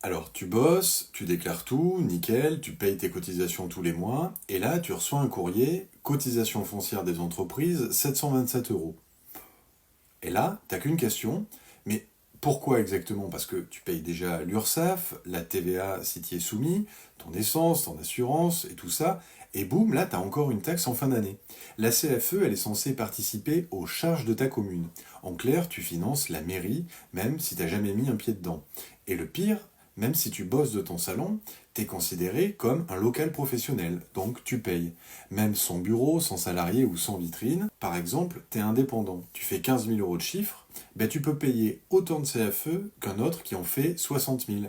Alors, tu bosses, tu déclares tout, nickel, tu payes tes cotisations tous les mois, et là, tu reçois un courrier, cotisation foncière des entreprises, 727 euros. Et là, t'as qu'une question, mais pourquoi exactement? Parce que tu payes déjà l'URSSAF, la TVA si tu y es soumis, ton essence, ton assurance et tout ça, et boum, là, t'as encore une taxe en fin d'année. La CFE, elle est censée participer aux charges de ta commune. En clair, tu finances la mairie, même si t'as jamais mis un pied dedans. Et le pire, même si tu bosses de ton salon, t'es considéré comme un local professionnel, donc tu payes. Même sans bureau, sans salarié ou sans vitrine, par exemple, tu es indépendant, tu fais 15 000 euros de chiffre, ben tu peux payer autant de CFE qu'un autre qui en fait 60 000.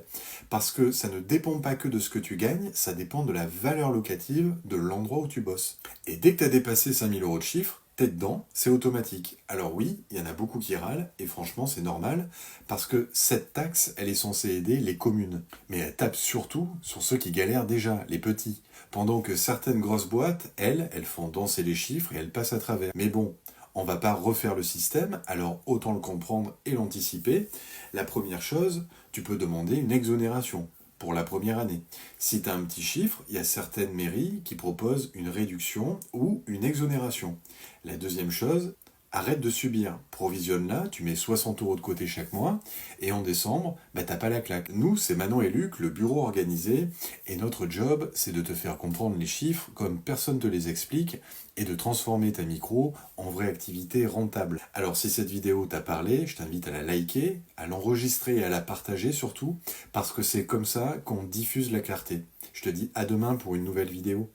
Parce que ça ne dépend pas que de ce que tu gagnes, ça dépend de la valeur locative de l'endroit où tu bosses. Et dès que tu as dépassé 5 000 euros de chiffre, t'es dedans, c'est automatique. Alors oui, il y en a beaucoup qui râlent, et franchement c'est normal, parce que cette taxe, elle est censée aider les communes. Mais elle tape surtout sur ceux qui galèrent déjà, les petits. Pendant que certaines grosses boîtes, elles font danser les chiffres et elles passent à travers. Mais bon, on va pas refaire le système, alors autant le comprendre et l'anticiper. La première chose, tu peux demander une exonération pour la première année. Si tu as un petit chiffre, il y a certaines mairies qui proposent une réduction ou une exonération. La deuxième chose, arrête de subir. Provisionne-la, tu mets 60 euros de côté chaque mois, et en décembre, bah, t'as pas la claque. Nous, c'est Manon et Luc, le bureau organisé, et notre job, c'est de te faire comprendre les chiffres comme personne te les explique, et de transformer ta micro en vraie activité rentable. Alors si cette vidéo t'a parlé, je t'invite à la liker, à l'enregistrer et à la partager surtout, parce que c'est comme ça qu'on diffuse la clarté. Je te dis à demain pour une nouvelle vidéo.